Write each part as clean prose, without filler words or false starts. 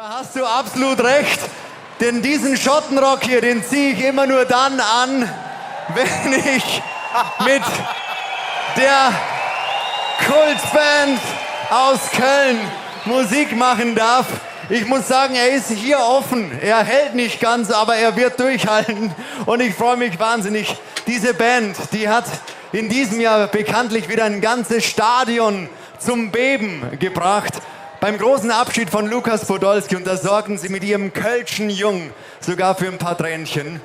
Da hast du absolut recht, denn diesen Schottenrock hier, den ziehe ich immer nur dann an, wenn ich mit der Kultband aus Köln Musik machen darf. Ich muss sagen, er ist hier offen. Er hält nicht ganz, aber er wird durchhalten. Und ich freue mich wahnsinnig. Diese Band, die hat in diesem Jahr bekanntlich wieder ein ganzes Stadion zum Beben gebracht. Beim großen Abschied von Lukas Podolski. Und da sorgten sie mit ihrem kölschen Jung sogar für ein paar Tränchen.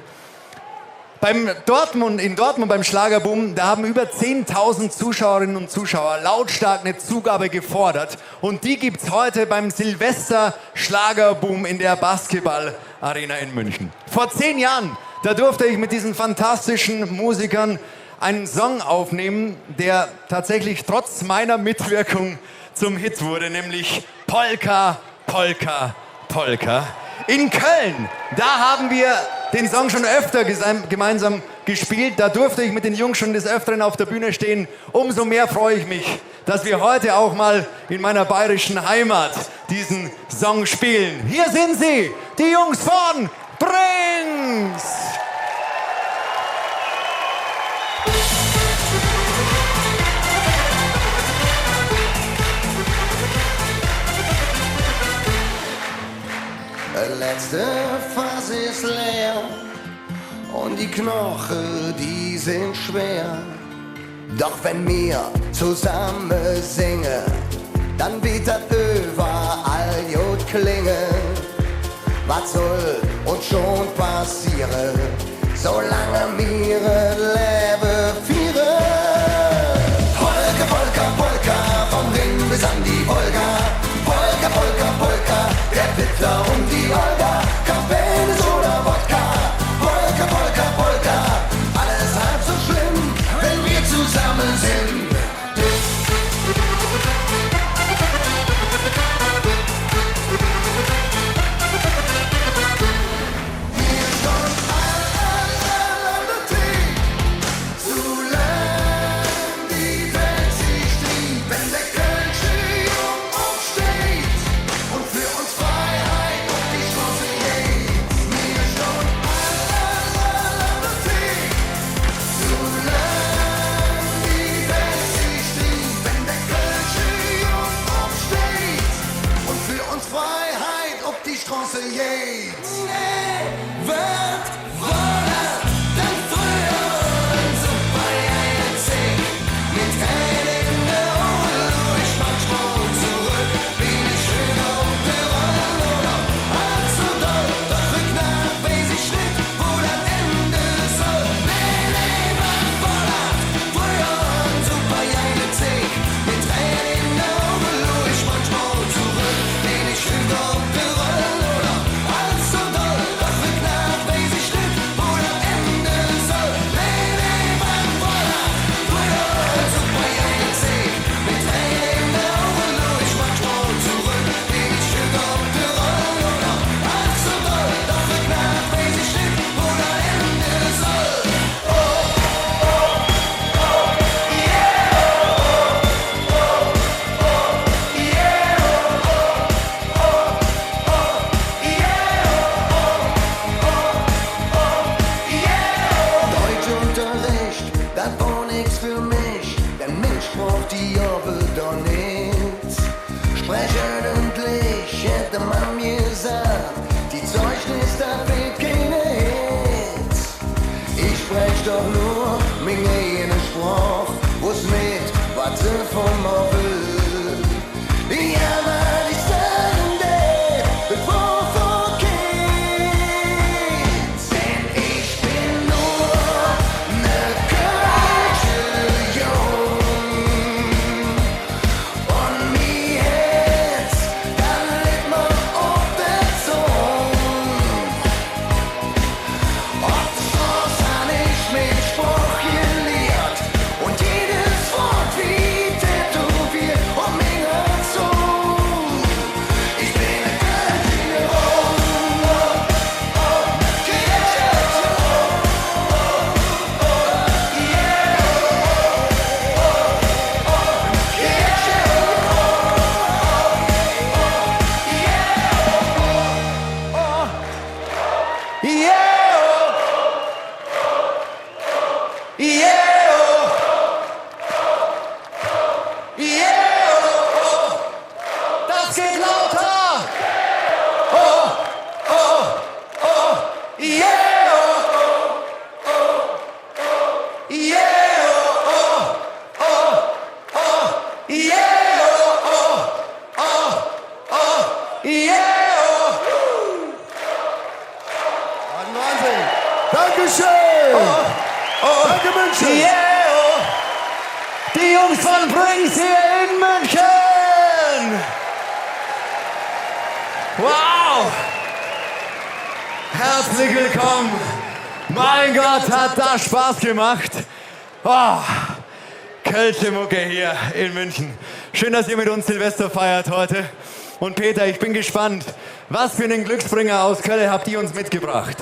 In Dortmund beim Schlagerboom, da haben über 10.000 Zuschauerinnen und Zuschauer lautstark eine Zugabe gefordert. Und die gibt's heute beim Silvester-Schlagerboom in der Basketball-Arena in München. Vor 10 Jahren, da durfte ich mit diesen fantastischen Musikern einen Song aufnehmen, der tatsächlich trotz meiner Mitwirkung zum Hit wurde, nämlich Polka, Polka, Polka. In Köln, da haben wir den Song schon öfter gemeinsam gespielt. Da durfte ich mit den Jungs schon des Öfteren auf der Bühne stehen. Umso mehr freue ich mich, dass wir heute auch mal in meiner bayerischen Heimat diesen Song spielen. Hier sind sie, die Jungs von Brings! Letzte Fass ist leer und die Knochen, die sind schwer. Doch wenn wir zusammen singen, dann wird das überall gut klingen. Was soll uns schon passieren, solange wir Leben führen? Polka, Polka, Polka, vom Ring bis an die Wolga. Polka, Polka, Polka, der Wittler und die Olga. Campines oder Wodka. Polka, Polka, Polka, alles halb so schlimm, wenn wir zusammen sind. Wir stehen all an der Tee, solange die Welt sich dreht, wenn der Kölsche Jung aufsteht und für uns Freiheit auf die Straße geht. Wir stehen all an der Tee, solange die Welt sich dreht, wenn der Kölsche Jung aufsteht und für uns Freiheit auf die Straße geht. Nee, wird wollen, denn früher so bei einem Zing mit Tränen in der Augen durch manchmal zurück, wie die Schöne auf der Rolle allzu doll, doch rücknach weiß ich nicht, wo das Ende soll. Nee, nee, wird wollen, früher so bei einem Zing mit Tränen in der Augen durch manchmal zurück, wie die Schöne auf der Rolle allzu doll, doch rücknach weiß ich nicht, wo das Ende soll. Nee, nee, wird wollen, früher so bei einem Zing mit Tränen in der Augen durch manchmal zurück, wie die Schöne auf der Rolle allzu doll, doch rücknach weiß ich nicht, wo das Ende soll. Deutschunterricht, das war nix für mich, denn Mensch braucht die Jobbe doch nicht. Sprechen endlich, hätte man mir gesagt, die Zeugnis, da fehlt keine Hit. Ich sprech doch nur meine eigene Sprache, wo's mit, was sie von mir will. Ja, weil ich sagen will, bevor vergeht. Denn ich bin nur ne Kölsche Jung und mir Herz, dann liegt man auf der Zunge. Auf der Straße hab ich mit Spruch gelehrt und jedes Wort wie tätowiert. Dankeschön. Danke, München. Yeah! Die Jungs von Brings hier in München! Wow! Herzlich willkommen! Mein Gott, hat das Spaß gemacht! Oh, Kölsche Mucke hier in München. Schön, dass ihr mit uns Silvester feiert heute. Und Peter, ich bin gespannt, was für einen Glücksbringer aus Köln habt ihr uns mitgebracht?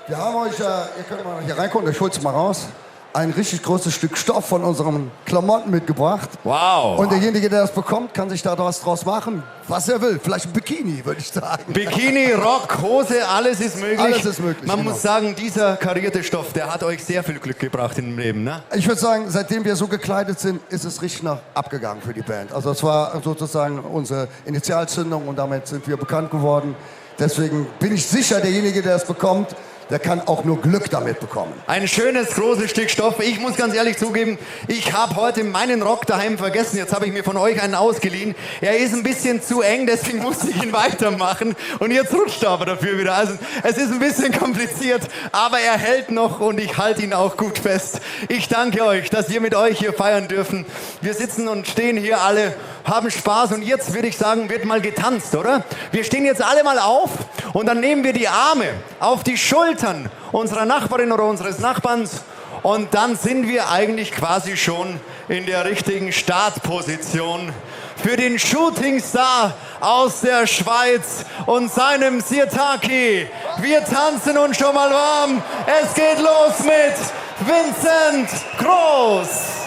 Wir haben euch, ihr könnt mal hier reingucken, ich hol's mal raus, ein richtig großes Stück Stoff von unseren Klamotten mitgebracht. Wow! Und derjenige, der das bekommt, kann sich da was draus machen, was er will. Vielleicht ein Bikini, würde ich sagen. Bikini, Rock, Hose, alles ist möglich. Alles ist möglich, Man genau. muss sagen, dieser karierte Stoff, der hat euch sehr viel Glück gebracht im Leben, ne? Ich würde sagen, seitdem wir so gekleidet sind, ist es richtig nach abgegangen für die Band. Also es war sozusagen unsere Initialzündung und damit sind wir bekannt geworden. Deswegen bin ich sicher, derjenige, der es bekommt, der kann auch nur Glück damit bekommen. Ein schönes, großes Stück Stoff. Ich muss ganz ehrlich zugeben, ich habe heute meinen Rock daheim vergessen. Jetzt habe ich mir von euch einen ausgeliehen. Er ist ein bisschen zu eng, deswegen musste ich ihn weitermachen. Und jetzt rutscht er aber dafür wieder. Also es ist ein bisschen kompliziert, aber er hält noch und ich halte ihn auch gut fest. Ich danke euch, dass wir mit euch hier feiern dürfen. Wir sitzen und stehen hier alle, haben Spaß und jetzt würde ich sagen, wird mal getanzt, oder? Wir stehen jetzt alle mal auf und dann nehmen wir die Arme auf die Schultern unserer Nachbarin oder unseres Nachbarns und dann sind wir eigentlich quasi schon in der richtigen Startposition für den Shootingstar aus der Schweiz und seinem Sirtaki. Wir tanzen uns schon mal warm. Es geht los mit Vincent Groß.